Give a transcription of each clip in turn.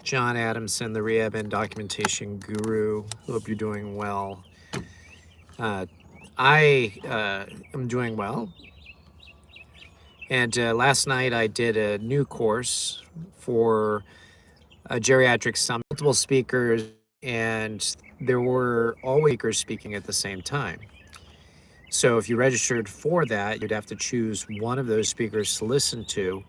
John Adamson, the Rehab and Documentation Guru. Hope you're doing well. I am doing well. And last night I did a new course for a geriatric summit, multiple speakers, and there were always speakers speaking at the same time. So if you registered for that, you'd have to choose one of those speakers to listen to.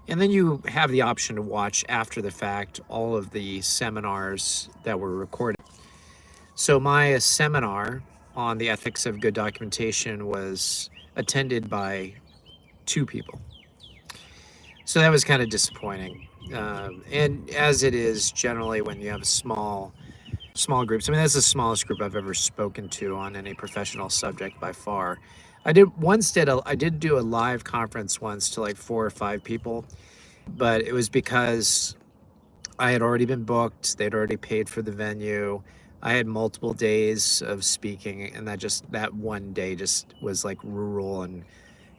And then you have the option to watch after the fact all of the seminars that were recorded. So my seminar on the ethics of good documentation was attended by 2 people. So that was kind of disappointing. And as it is generally when you have small groups. I mean, that's the smallest group I've ever spoken to on any professional subject by far. I did do a live conference once to like 4 or 5 people, but it was because I had already been booked. They'd already paid for the venue. I had multiple days of speaking, and that one day just was like rural and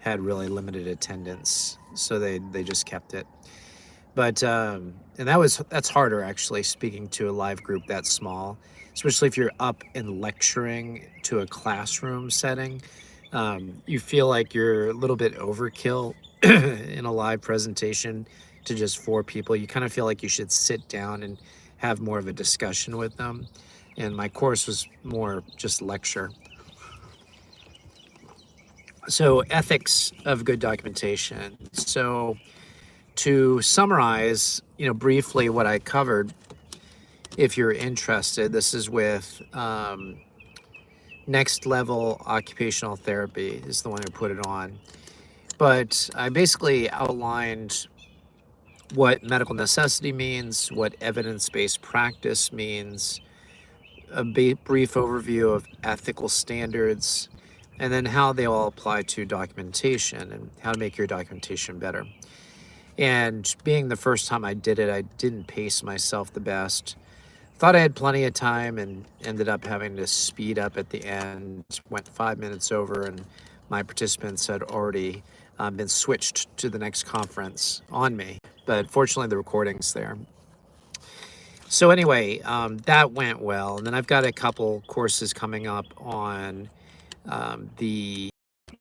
had really limited attendance. So they just kept it. But and that's harder actually, speaking to a live group that small, especially if you're up and lecturing to a classroom setting. You feel like you're a little bit overkill in a live presentation to just 4 people. You kind of feel like you should sit down and have more of a discussion with them. And my course was more just lecture. So ethics of good documentation. So to summarize, briefly what I covered, if you're interested, this is with Next Level Occupational Therapy is the one who put it on. But I basically outlined what medical necessity means, what evidence-based practice means, a brief overview of ethical standards, and then how they all apply to documentation and how to make your documentation better. And being the first time I did it, I didn't pace myself the best. Thought I had plenty of time and ended up having to speed up at the end. Went 5 minutes over, and my participants had already been switched to the next conference on me. But fortunately, the recording's there. So anyway, that went well. And then I've got a couple courses coming up on the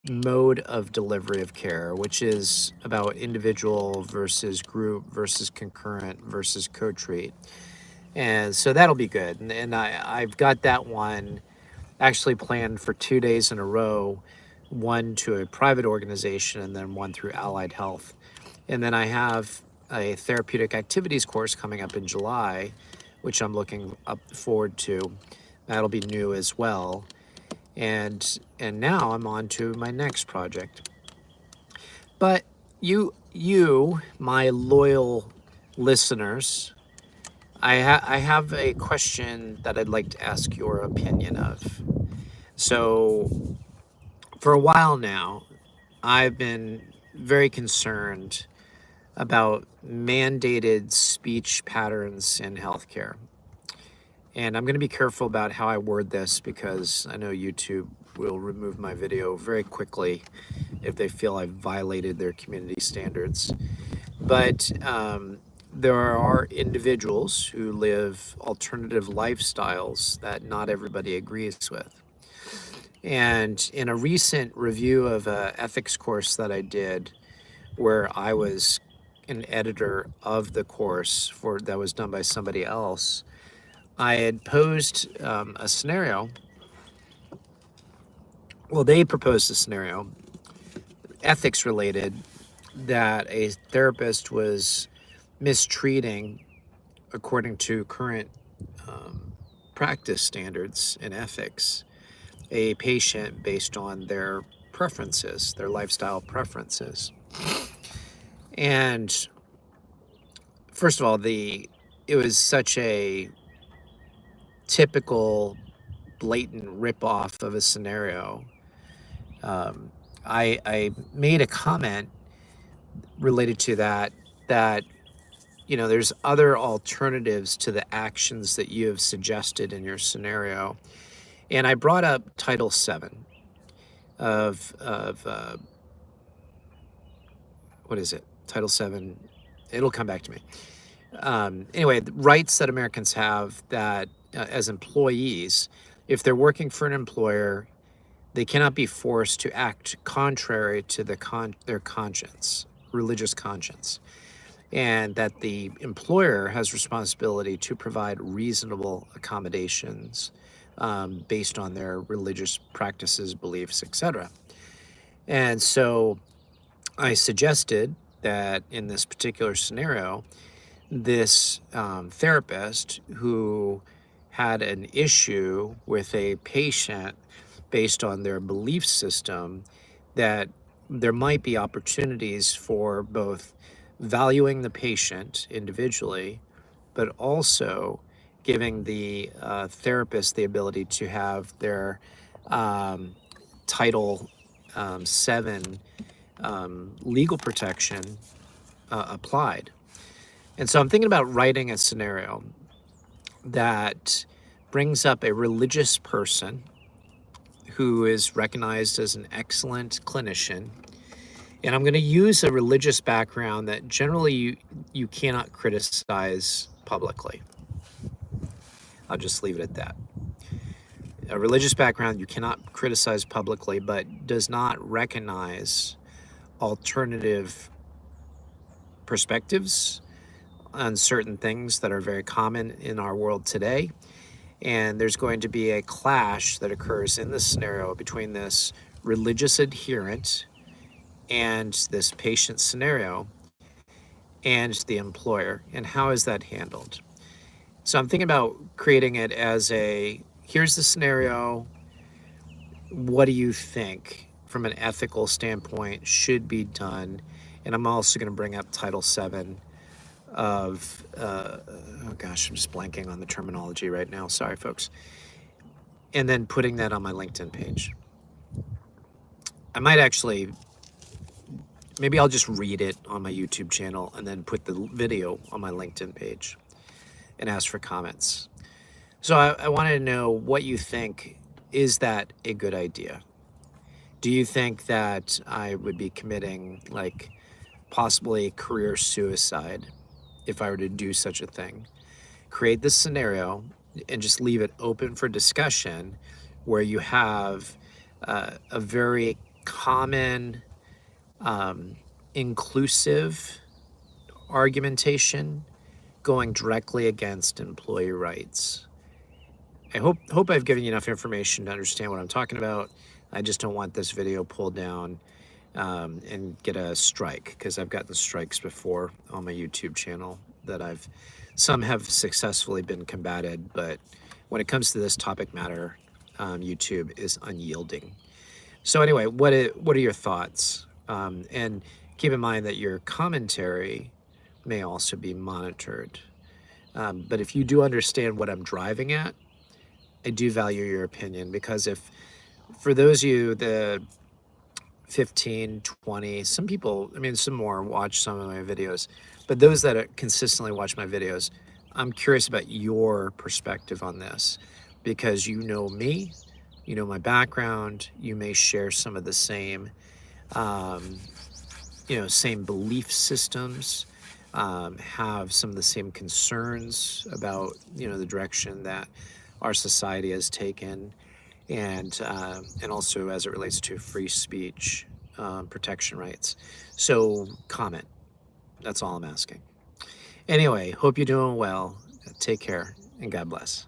mode of delivery of care, which is about individual versus group versus concurrent versus co-treat. And so that'll be good. And I've got that one actually planned for 2 days in a row, one to a private organization and then one through Allied Health. And then I have a therapeutic activities course coming up in July, which I'm looking forward to. That'll be new as well. And now I'm on to my next project. But you, my loyal listeners, I have a question that I'd like to ask your opinion of. So for a while now, I've been very concerned about mandated speech patterns in healthcare. And I'm going to be careful about how I word this because I know YouTube will remove my video very quickly if they feel I've violated their community standards. But there are individuals who live alternative lifestyles that not everybody agrees with. And in a recent review of an ethics course that I did, where I was an editor of the course that was done by somebody else, I had posed a scenario. Well, they proposed a scenario, ethics related, that a therapist was mistreating, according to current practice standards in ethics, a patient based on their preferences, their lifestyle preferences. And first of all, it was such a typical blatant ripoff of a scenario. I made a comment related to that there's other alternatives to the actions that you have suggested in your scenario. And I brought up Title VII of what is it? Title VII, it'll come back to me. Anyway, the rights that Americans have that as employees, if they're working for an employer, they cannot be forced to act contrary to their conscience, religious conscience, and that the employer has responsibility to provide reasonable accommodations based on their religious practices, beliefs, etc. And so I suggested that in this particular scenario, this therapist who had an issue with a patient based on their belief system, that there might be opportunities for both valuing the patient individually, but also giving the therapist the ability to have their um, Title 7 legal protection applied. And so I'm thinking about writing a scenario that brings up a religious person who is recognized as an excellent clinician. And I'm going to use a religious background that generally you cannot criticize publicly. I'll just leave it at that. A religious background you cannot criticize publicly, but does not recognize alternative perspectives on certain things that are very common in our world today. And there's going to be a clash that occurs in this scenario between this religious adherent and this patient scenario and the employer. And how is that handled? So I'm thinking about creating it as here's the scenario. What do you think from an ethical standpoint should be done? And I'm also going to bring up Title 7 of, oh gosh, I'm just blanking on the terminology right now. Sorry, folks. And then putting that on my LinkedIn page. I might actually, maybe I'll just read it on my YouTube channel and then put the video on my LinkedIn page and ask for comments. So I wanted to know what you think. Is that a good idea? Do you think that I would be committing like possibly career suicide if I were to do such a thing? Create this scenario and just leave it open for discussion where you have a very common, inclusive argumentation going directly against employee rights. I hope I've given you enough information to understand what I'm talking about. I just don't want this video pulled down and get a strike, because I've gotten strikes before on my YouTube channel that some have successfully been combated, but when it comes to this topic matter, YouTube is unyielding. So anyway, what are your thoughts? And keep in mind that your commentary may also be monitored. But if you do understand what I'm driving at, I do value your opinion, because for those of you, the 15, 20, some people, I mean, some more watch some of my videos, but those that consistently watch my videos, I'm curious about your perspective on this, because you know me, you know my background, you may share some of the same, same belief systems, have some of the same concerns about, the direction that our society has taken, and also as it relates to free speech, protection rights. So comment. That's all I'm asking. Anyway, hope you're doing well. Take care and God bless.